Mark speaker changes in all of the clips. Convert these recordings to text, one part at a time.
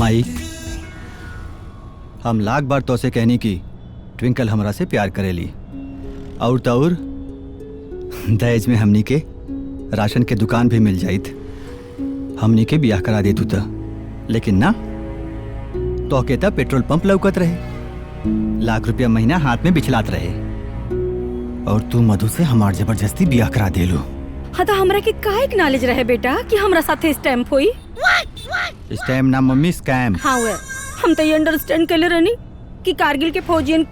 Speaker 1: माई, हम लाख बार तो से कहनी कि ट्विंकल हमरा से प्यार करेली और तौर दहेज में हमनी के राशन के दुकान भी मिल जाइत, हमनी के ब्याह करा देतू था। लेकिन ना, तो कहता पेट्रोल पंप लौकत रहे, लाख रुपया महीना हाथ में बिछलात रहे, और तू मधु से हमार जबरदस्ती ब्याह करा देलू।
Speaker 2: हाँ तो हमरा के काहे नॉलेज रहे बेटा कि हमरा साथे स्टैम्प होई?
Speaker 1: स्टैम्प ना मम्मी, स्कैम।
Speaker 2: हाँ वे, हम तो ये अंडरस्टैंड कर ले रहनी कि कारगिल के फौजियन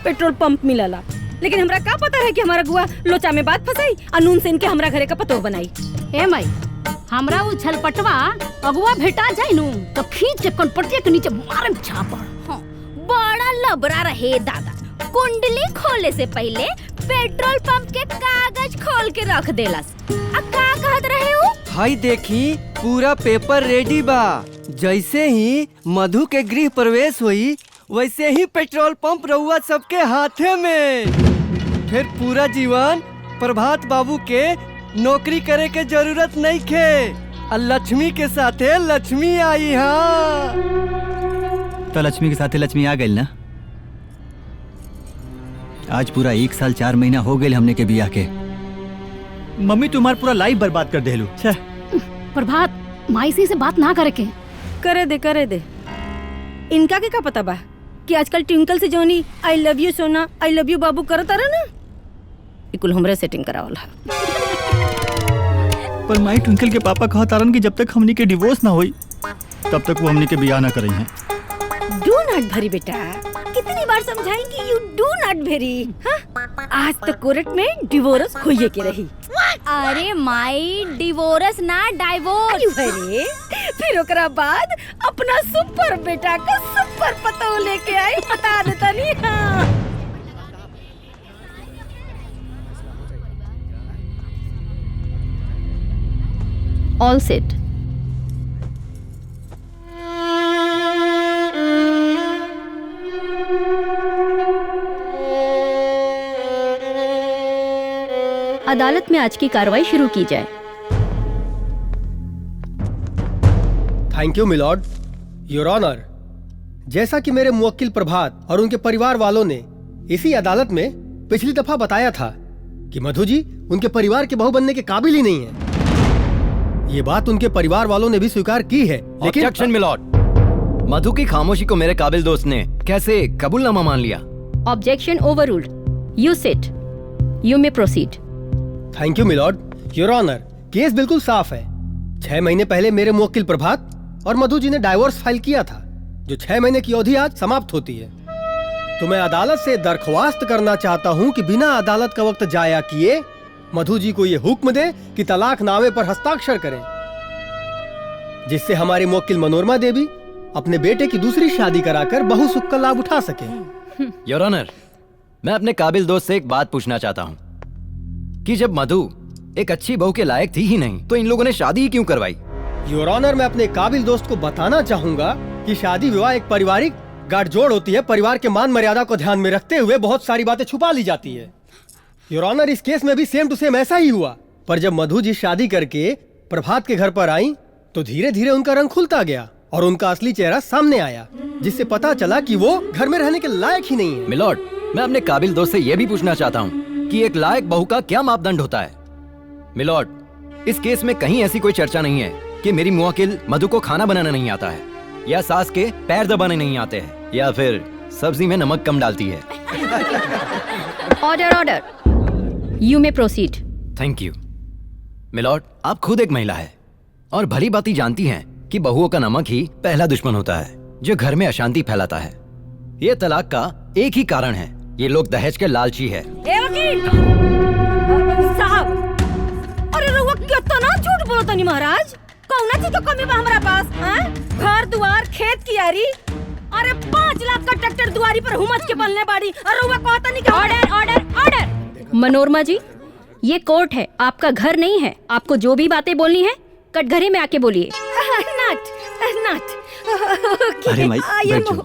Speaker 2: पेट्रोल पंप मिलला, लेकिन हमरा का पता है कि हमारा गुआ लोचा में बात फंसाई और नून सेन के हमरा घरे का पतो बनाई।
Speaker 3: ए माई, हमरा वो छलपटवा अगुआ भेटा जाए नु तो खींच के कनपटिया के नीचे मारम छापड़।
Speaker 4: हाँ, बड़ा लबरा रहे दादा, कुंडली खोले से पहले पेट्रोल पंप के कागज खोल के रख देलस। आ का कहत रहे हो?
Speaker 5: हाय देखी, पूरा पेपर रेडी बा। जैसे ही मधु के गृह प्रवेश हुई वैसे ही पेट्रोल पंप रहुआ सबके हाथे में। फिर पूरा जीवन प्रभात बाबू के नौकरी करे के जरूरत नहीं खे, और लक्ष्मी के साथे लक्ष्मी आई। हाँ
Speaker 1: तो लक्ष्मी के साथे लक्ष्मी आ गई ना। आज पूरा 1 साल 4 महीना हो गए हमने के बियाह के। मम्मी तुम्हार पूरा लाइफ बर्बाद कर देलू।
Speaker 3: प्रभात, माई से बात ना करे के।
Speaker 2: करे दे। इनका के का पता बा कि आजकल ट्विंकल से जोनी I love you Sona, I love you बाबू करता रहा ना, इकुल हमरे सेटिंग करावल है।
Speaker 1: पर माई ट्विंकल के पापा कहा तारन कि जब तक हमनी के डिवोर्स ना होई तब तक वो हमनी के बियाह ना करें हैं।
Speaker 2: डू नॉट भेरी बेटा, कितनी बार समझाएंगी, यू डू नॉट भेरी। हाँ? आज तक कोर्ट में डिवोर्स होइए के रही।
Speaker 4: अरे माई, डिवोर्स ना डाइवोर्स।
Speaker 2: अरे फिर ओकरा बाद अपना सुपर बेटा का सुपर पतो लेके आई, बता देता नहीं। हाँ।
Speaker 3: All set. अदालत में आज की कार्रवाई शुरू की जाए।
Speaker 6: Thank you milord, your honour. जैसा कि मेरे मुवक्किल प्रभात और उनके परिवार वालों ने इसी अदालत में पिछली दफा बताया था कि मधु जी उनके परिवार के बहू बनने के काबिल ही नहीं है। ये बात उनके परिवार वालों ने भी स्वीकार की है। लेकिन
Speaker 7: ऑब्जेक्शन मिलॉर्ड, मधु की खामोशी को मेरे काबिल दोस्त ने कैसे कबूलनामा मान लिया?
Speaker 3: Objection overruled. You sit, you may proceed.
Speaker 6: Thank you milord, your honour. Case बिल्कुल साफ है। 6 महीने पहले मेरे मुवक्किल प्रभात और मधु जी ने डाइवोर्स फाइल किया था, जो 6 महीने की अवधि आज समाप्त होती है। तो मैं अदालत से दरख्वास्त करना चाहता हूँ कि बिना अदालत का वक्त जाया किए मधु जी को ये हुक्म दे कि तलाकनामे पर हस्ताक्षर करें, जिससे हमारी मुवक्किल मनोरमा देवी अपने बेटे की दूसरी शादी कराकर बहु सुख का लाभ उठा सके।
Speaker 7: योर ऑनर, मैं अपने काबिल दोस्त से एक बात पूछना चाहता हूँ कि जब मधु एक अच्छी बहू के लायक थी ही नहीं तो इन लोगों ने शादी ही क्यों करवाई?
Speaker 6: योर ऑनर, मैं अपने काबिल दोस्त को बताना चाहूंगा कि शादी विवाह एक पारिवारिक गाठजोड़ होती है। परिवार के मान मर्यादा को ध्यान में रखते हुए बहुत सारी बातें छुपा ली जाती है। योर ऑनर, इस केस में भी सेम टू सेम ऐसा ही हुआ। पर जब मधु जी शादी करके प्रभात के घर पर आई तो धीरे धीरे उनका रंग खुलता गया और उनका असली चेहरा सामने आया, जिससे पता चला कि वो घर में रहने के लायक ही नहीं है।
Speaker 7: मिलॉर्ड, मैं अपने काबिल दोस्त से यह भी पूछना चाहता हूँ कि एक लायक बहू का क्या मापदंड होता है? मिलॉर्ड, इस केस में कहीं ऐसी कोई चर्चा नहीं है कि मेरी मुवक्किल मधु को खाना बनाना नहीं आता है, या सास के पैर दबाने नहीं आते हैं, या फिर सब्जी में नमक कम डालती है।
Speaker 3: Order order, you may proceed.
Speaker 7: Thank you milord, आप खुद एक महिला है और भली बात जानती हैं कि बहुओं का नमक ही पहला दुश्मन होता है जो घर में अशांति फैलाता है। ये तलाक का एक ही कारण है, ये लोग दहेज के लालची है।
Speaker 2: ए वकील साहब, अरे रहुआ कितना झूठ बोलता नहीं महाराज। कौना चीज का कमी बा हमरा पास? घर दुआर खेत कियारी, अरे 5 लाख का ट्रैक्टर दुआरी पर हुमच के बनने बाड़ी और रहुआ कहता नहीं कि
Speaker 3: ऑर्डर ऑर्डर ऑर्डर। मनोरमा जी, ये कोर्ट है, आपका घर नहीं है। आपको जो भी बातें बोलनी है कटघरे में आके बोलिए।
Speaker 2: नट
Speaker 1: अरे माई, बैठ जाओ।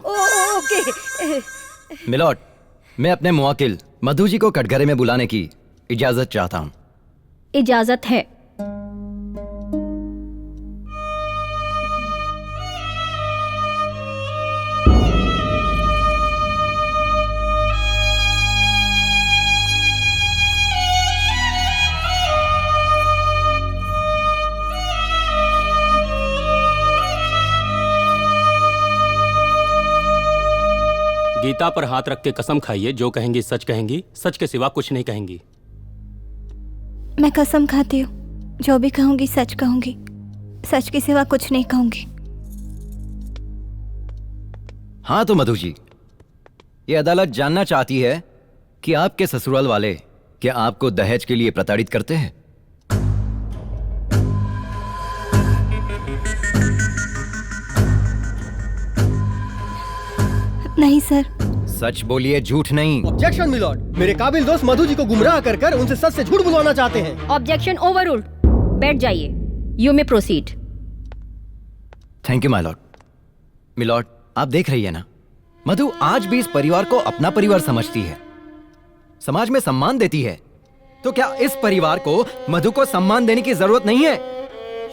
Speaker 2: ओके।
Speaker 7: मिलॉर्ड, मैं अपने मुवक्किल मधु जी को कटघरे में बुलाने की इजाजत चाहता हूँ।
Speaker 3: इजाजत है।
Speaker 8: गीता पर हाथ रख के कसम खाइए, जो कहेंगी सच कहेंगी, सच के सिवा कुछ नहीं कहेंगी।
Speaker 9: मैं कसम खाती हूँ, जो भी कहूंगी सच कहूंगी, सच के सिवा कुछ नहीं कहूंगी।
Speaker 7: हाँ तो मधु जी, ये अदालत जानना चाहती है कि आपके ससुराल वाले क्या आपको दहेज के लिए प्रताड़ित करते हैं?
Speaker 9: नहीं सर।
Speaker 7: सच बोलिए, झूठ नहीं।
Speaker 6: ऑब्जेक्शन मिलॉर्ड, मेरे काबिल दोस्त मधु जी को गुमराह कर कर उनसे सच से झूठ बुलवाना चाहते हैं।
Speaker 3: Objection overruled. बैठ जाइए। You may proceed.
Speaker 7: Thank you my lord. Milord, आप देख रही है ना, मधु आज भी इस परिवार को अपना परिवार समझती है, समाज में सम्मान देती है। तो क्या इस परिवार को मधु को सम्मान देने की जरूरत नहीं है?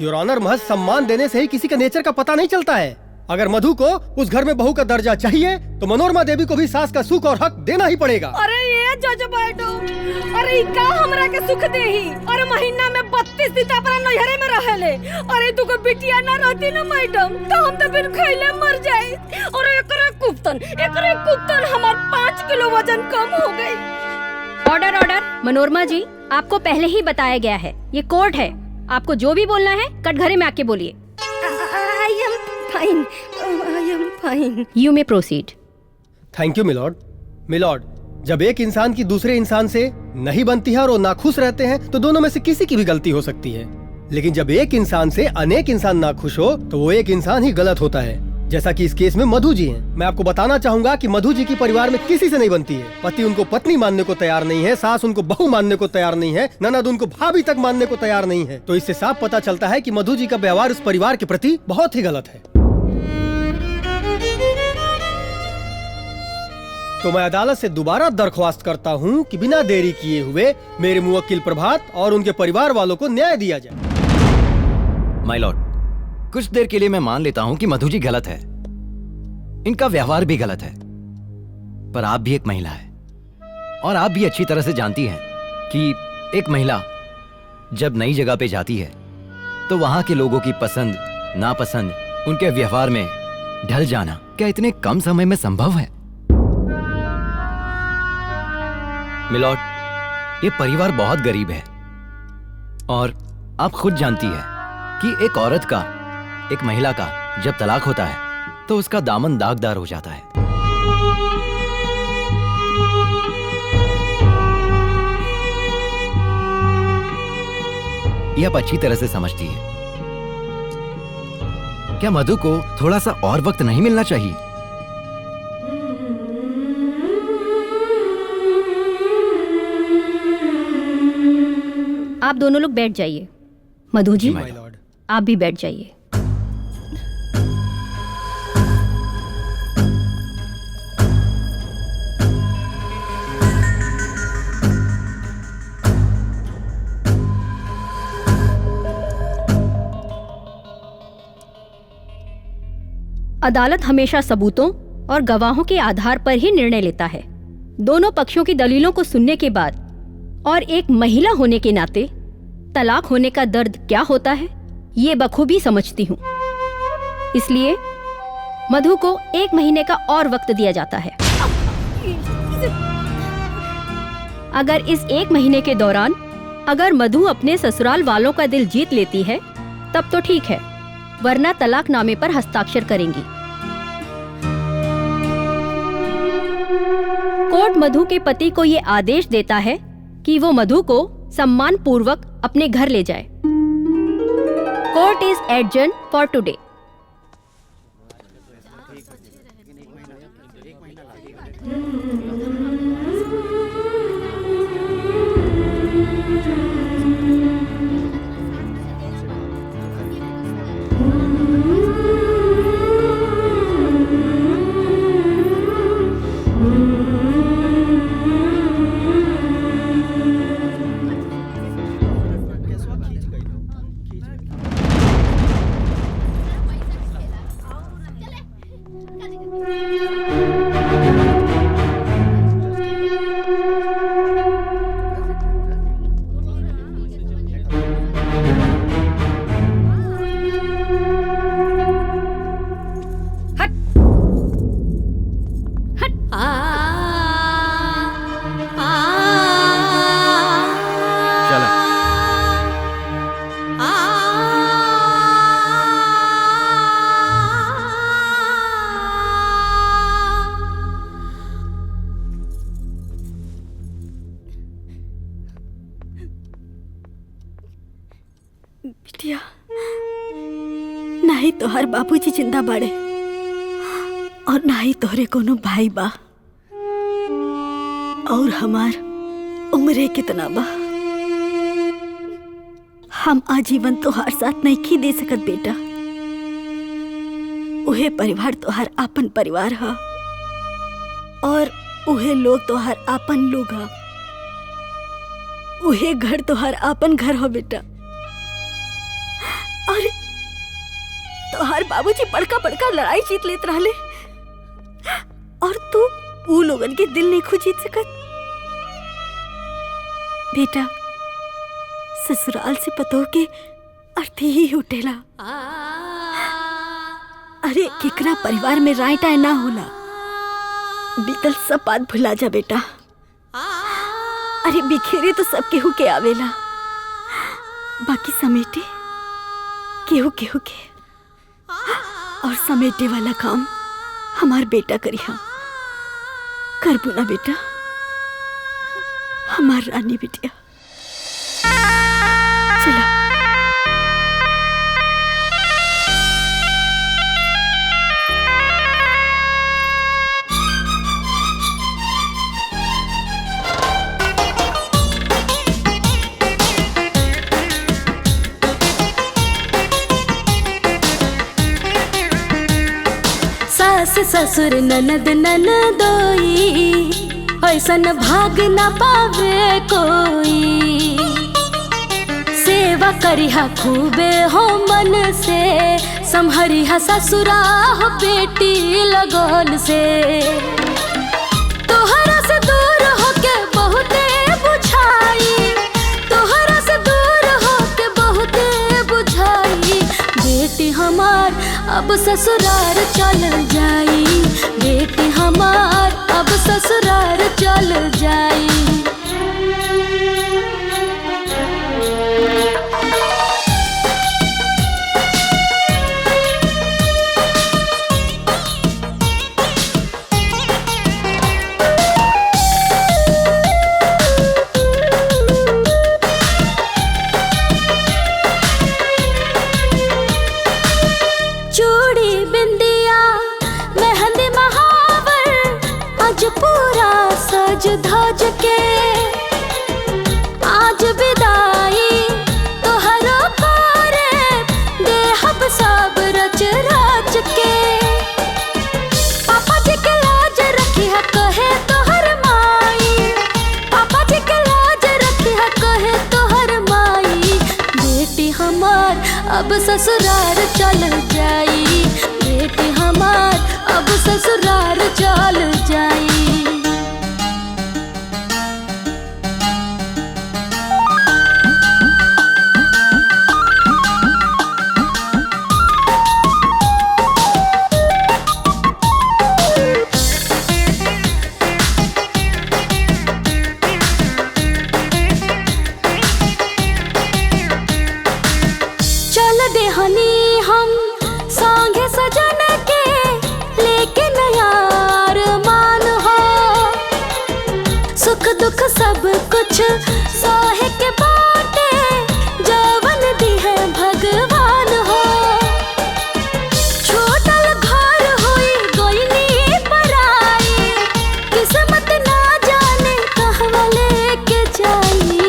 Speaker 6: योर ऑनर, महज सम्मान देने से ही किसी के नेचर का पता नहीं चलता है। अगर मधु को उस घर में बहू का दर्जा चाहिए तो मनोरमा देवी को भी सास का सुख और हक देना ही पड़ेगा।
Speaker 2: अरे ये जज बैठो, अरे ई का हमरा के सुख देही? अरे महीना में 32 दिन अपना नैहरे में रहेले। अरे तू को बिटिया ना रहती ना मैडम, तो हम तो बिन खइले मर जाई। और एकरे कुप्तन हमार 5 किलो वजन कम हो गई।
Speaker 3: Order order. मनोरमा जी, आपको पहले ही बताया गया है, ये कोर्ट है। आपको जो भी बोलना है कटघरे में आके बोलिए।
Speaker 2: I am fine.
Speaker 3: You may proceed.
Speaker 6: Thank you milord. Milord, जब एक इंसान की दूसरे इंसान से नहीं बनती है और वो नाखुश रहते हैं तो दोनों में से किसी की भी गलती हो सकती है। लेकिन जब एक इंसान से अनेक इंसान नाखुश हो तो वो एक इंसान ही गलत होता है, जैसा कि इस केस में मधु जी हैं। मैं आपको बताना चाहूंगा कि मधु जी की परिवार में किसी से नहीं बनती है। पति उनको पत्नी मानने को तैयार नहीं है, सास उनको बहू मानने को तैयार नहीं है, ननद उनको भाभी तक मानने को तैयार नहीं है। तो इससे साफ पता चलता है कि मधु जी का व्यवहार उस परिवार के प्रति बहुत ही गलत है। तो मैं अदालत से दोबारा दरख्वास्त करता हूँ कि बिना देरी किए हुए मेरे मुवक्किल प्रभात और उनके परिवार वालों को न्याय दिया जाए।
Speaker 7: माय लॉर्ड, कुछ देर के लिए मैं मान लेता हूं कि मधु जी गलत है, इनका व्यवहार भी गलत है, पर आप भी एक महिला है और आप भी अच्छी तरह से जानती हैं कि एक महिला जब नई जगह पे जाती है तो वहां के लोगों की पसंद नापसंद, उनके व्यवहार में ढल जाना क्या इतने कम समय में संभव है? मिलॉर्ड, ये परिवार बहुत गरीब है और आप खुद जानती है कि एक औरत का, एक महिला का जब तलाक होता है तो उसका दामन दागदार हो जाता है। ये आप अच्छी तरह से समझती है। क्या मधु को थोड़ा सा और वक्त नहीं मिलना चाहिए?
Speaker 3: आप दोनों लोग बैठ जाइए। मधु जी,
Speaker 6: माय लॉर्ड।
Speaker 3: आप भी बैठ जाइए। अदालत हमेशा सबूतों और गवाहों के आधार पर ही निर्णय लेता है। दोनों पक्षों की दलीलों को सुनने के बाद और एक महिला होने के नाते तलाक होने का दर्द क्या होता है ये बखूबी समझती हूँ। इसलिए मधु को 1 महीने का और वक्त दिया जाता है। अगर इस 1 महीने के दौरान अगर मधु अपने ससुराल वालों का दिल जीत लेती है तब तो ठीक है, वरना तलाकनामे पर हस्ताक्षर करेंगी। कोर्ट मधु के पति को ये आदेश देता है कि वो मधु को सम्मान पूर्वक अपने घर ले जाए। Court is adjourn for today. बिटिया, ना ही तोहर बाबूजी जिंदा बाड़े और ना ही तोहरे कोनो भाई बा, और हमार उम्रे कितना बा। हम आजीवन तोहार साथ नहीं खी दे सकत बेटा। उहे परिवार तोहार आपन परिवार हा और उहे लोग तोहार आपन लोग हा। उहे घर तोहार आपन घर हो बेटा। और तोहार बाबूजी बड़का बड़का लड़ाई जीत लेत रहले और तू ऊ लोगन के दिल नहीं खो जीत सकत। बेटा, ससुराल से पतो के अर्थी ही उठेला। अरे केकरा परिवार में राय टाय ना होला। बीतल सब बात भुला जा बेटा। अरे बिखेरे तो सब केहू के आवेला, बाकी समेटे केहू केहू के, और समेटे वाला काम हमार बेटा करिहा। करबू ना बेटा, हमार रानी बिटिया। चला।
Speaker 10: सास ससुर ननद ननदोई, ऐसन भाग न पावे कोई। सेवा करिहा खूबे हो मन से, संहरिहा ससुरा हो बेटी लगन से। तोहरा से दूर होके बहुते बुझाई, तोहरा से दूर होके बहुते बुझाई। बेटी हमार अब ससुरार चल जाई, बेटी हमार अब ससुरार चल जाई। चूड़ी बिंदिया मेहंदी महावर, आज पूरा सज धज के। आज विदाई तोहरो करे, देहब सब रच रच के। पापा जी के लाज रखी है कहे तोहर माई, पापा जी के लाज रखी है कहे तोहर माई। बेटी हमार अब ससुरार चल जाई, बेटी हमार अब ससुरार चल जाई। चल देहनी हम संगे सजन के, लेके नयार मान हो। सुख दुख सब कुछ सहे के बाटे, जवन दी है भगवान हो। छोटल घर होई गोइनी पराई, किस्मत ना जाने कहवा लेके जाई।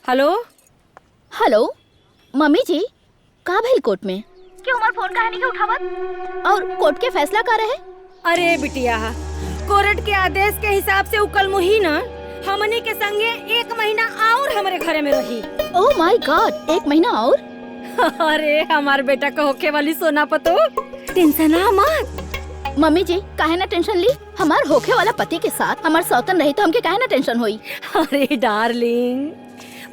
Speaker 2: हेलो
Speaker 4: हेलो मम्मी जी, का भइल कोर्ट में? क्यों हमार फोन काहे नहीं उठावत? और कोर्ट के फैसला का रहे?
Speaker 2: अरे बिटिया, कोर्ट के आदेश के हिसाब से उकल मुही ना हमनी के संगे 1 महीना और हमारे घरे में रही।
Speaker 4: ओह माय गॉड, 1 महीना और?
Speaker 2: अरे हमार बेटा का होके वाली सोना पतो, टेंशन ना मत।
Speaker 4: मम्मी जी काहे ना टेंशन ली, हमार होखे वाला पति के साथ हमार सौतन रही तो हमके काहे ना टेंशन होई।
Speaker 2: अरे डार्लिंग,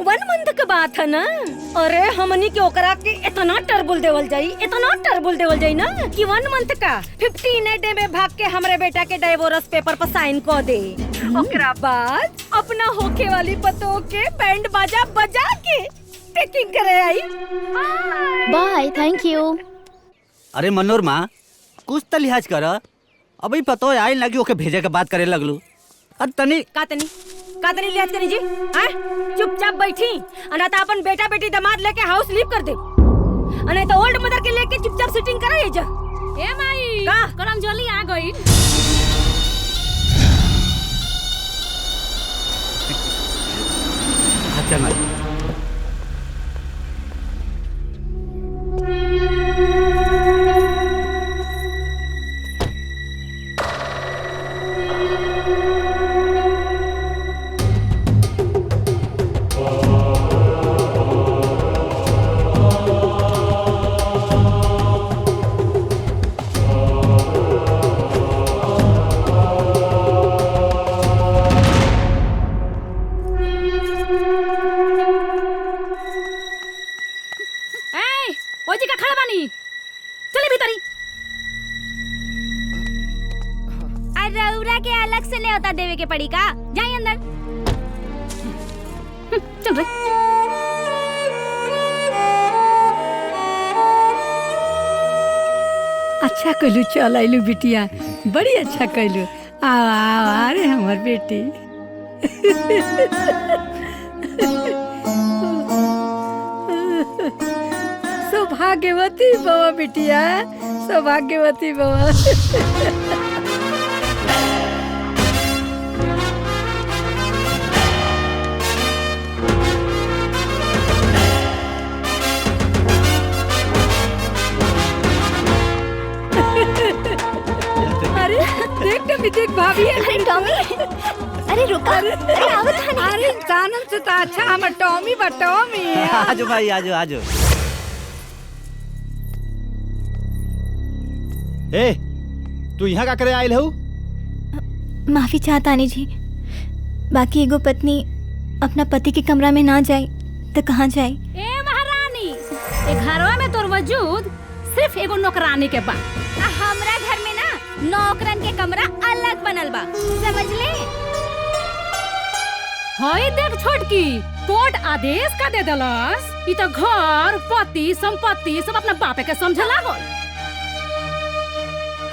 Speaker 2: 1 मंथ के बात है ना। अरे हमनी के ओकरा के इतना टर्बुल देवल जाई ना कि 1 मंथ का 15 डे में भाग के हमरे बेटा के डाइवोर्स पेपर पर साइन कर दे। ओकरा बाद अपना होके वाली पतों के बैंड बाजा बजा के पैकिंग करे आई।
Speaker 3: By, thank you.
Speaker 1: अरे मनोरमा, कुछ तो लिहाज कर। अभी पतो आई लगी ओके भेजे के बात करे लगलू। तनी
Speaker 2: का तनी लिहाज करी जी। चुपचाप बैठी, अना तो अपन बेटा बेटी दामाद लेके हाउस लीव कर दे, अने तो ओल्ड मदर के लेके चुपचाप सिटिंग करे जा।
Speaker 3: ए माई,
Speaker 2: का
Speaker 3: करंजोली आ गई।
Speaker 1: अच्छा माई।
Speaker 3: ओजी का खड़ा बानी, चले भीतरी।
Speaker 4: रउरा के अलग से न्योता देवे के पड़ी का? जाई अंदर।
Speaker 3: चल रे।
Speaker 11: अच्छा कहलू, चल आइलू बिटिया, बड़ी अच्छा कहलू। आओ रे हमर बेटी। सौभाग्यवती बवा बिटिया, सौभाग्यवती बवा। अरे देख टमी, देख भाभी।
Speaker 9: अरे टॉमी, अरे रुको, अरे आवत हनी।
Speaker 11: अरे इंसानन से तो अच्छा हमर टॉमी बा, टॉमी।
Speaker 1: आजो भाई, आजो आजो। ए, तू यहाँ का करे आयल हो?
Speaker 9: माफी चाहता आनी जी, बाकी एगो पत्नी अपना पति के कमरा में ना जाए तो कहाँ जाए?
Speaker 3: ए महारानी, ए घरवा में तोर वजूद सिर्फ एगो नौकरानी के बा।
Speaker 4: हमरा घर में ना नौकरन के कमरा अलग बनल बा, समझ ले।
Speaker 3: होई देख छोटकी, कोर्ट आदेश का दे दलस। ई तो घर, पति, संपत्ति सब अपना बापे के समझ लागल।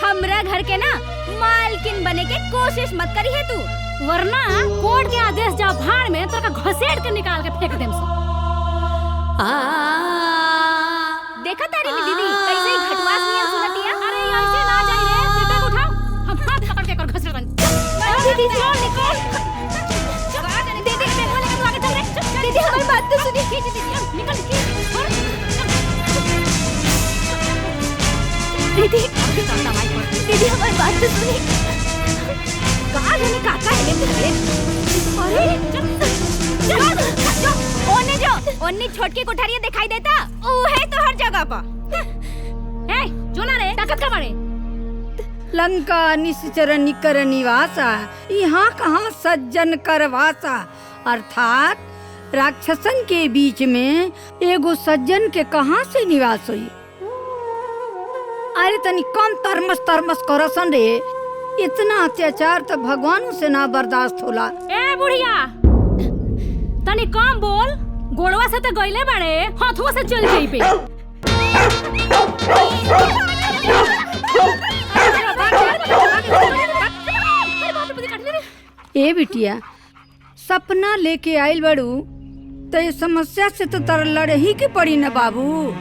Speaker 4: हमरा घर के ना मालकिन बने के कोशिश मत करी है तू,
Speaker 3: वरना कोर्ट के आदेश जा भाड़ में तोरा घसीट के निकाल के फेंक देम सो।
Speaker 4: देखा तारी में दीदी कैसे ही घटवास नियन सुनतिया।
Speaker 3: अरे ऐसे ना जाई रे, बेटा उठाओ, हम हाथ पकड़ के कर घसीट बन।
Speaker 4: दीदी निकल, दीदी मैं बोले के तू आगे चल रे। दीदी हमारी बात तो सुनी। खींच दीदी, निकल दीदी, दीदी हमारी बात तो सुनी। कहाँ जाने काका है ले। अरे चल, ओन्नी छोटकी कोठरिया दिखाई देता, ओ है तो हर जगह पर।
Speaker 3: ए, जो ना रे, ताकत का मारे।
Speaker 11: लंका निश्चर निकर निवासा, यहाँ कहाँ सज्जन कर वासा। अर्थात राक्षसन के बीच में एगो सज्जन के कहाँ से निवास हुई। अरे तनी कम तरमस करसन रे, इतना अत्याचार तो भगवानों से ना बर्दाश्त होला।
Speaker 3: ए बुढ़िया, तनी कम बोल, गोड़वा से तो गईले बड़े, हाथवा से चल जाई पे।
Speaker 11: ए बिटिया, सपना लेके आइल बड़ू तो ये समस्या से तो तर लड़े ही के पड़ी न बाबू।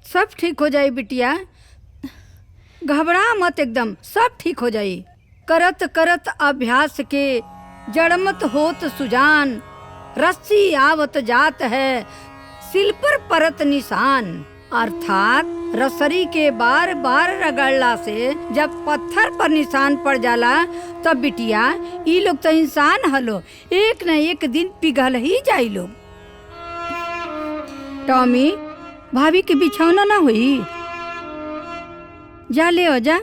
Speaker 11: सब ठीक हो जाए बिटिया, घबरा मत, एकदम सब ठीक हो जाए। करत करत अभ्यास के जड़मत होत सुजान, रस्सी आवत जात है सिल पर परत निशान। अर्थात रसरी के बार बार रगड़ला से जब पत्थर पर निशान पड़ जाला तब बिटिया ई लोग तो इंसान हलो, एक न एक दिन पिघल ही जाई लोग। टॉमी, भाभी के बिछौना ना हुई, जा ले हो जा।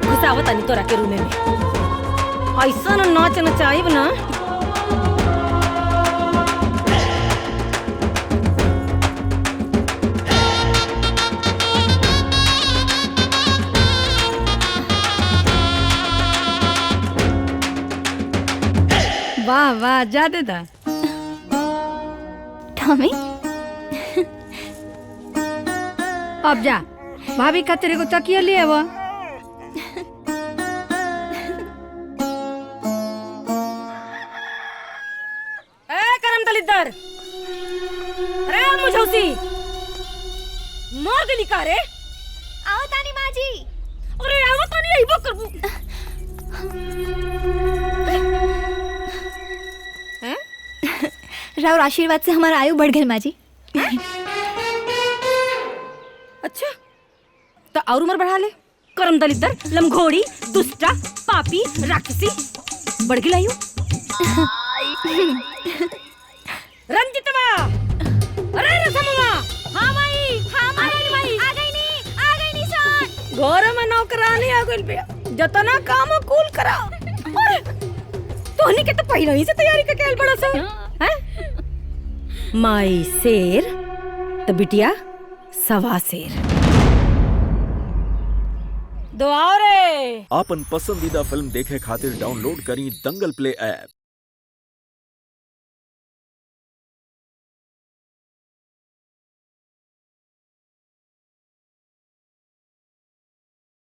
Speaker 2: घुसावत आनी तोरा के रूमे में ऐसा नाच नचाइब ना।
Speaker 11: वाह वाह, जा दे दा।
Speaker 9: टॉमी,
Speaker 11: अब जा, भाभी का तेरे को तकिया ले आवा।
Speaker 2: दलितर, अरे मुझौसी मार गली का रे।
Speaker 9: आओ तानी माँ जी।
Speaker 2: अरे आओ तानी, यही वो करबू।
Speaker 9: राउर आशीर्वाद से हमारा आयु बढ़ गई माँ जी।
Speaker 2: अच्छा तो और उम्र बढ़ा ले। करम दलितर, लमघोड़ी, दुष्टा, पापी, राक्षसी, बढ़ गई आयु। रंजितवा, अरे रसमवा, हाँ माई, आ गई नी सान। घर में नौकरानी आ गई पे, जतना काम हो कूल करा। तोहनी के तो पहले ही से तैयारी करके आइल बड़ा सा, हैं? माई शेर, तो बिटिया सवा शेर। दो और
Speaker 12: आपन पसंदीदा फिल्म देखे खातिर डाउनलोड करी दंगल प्ले ऐप।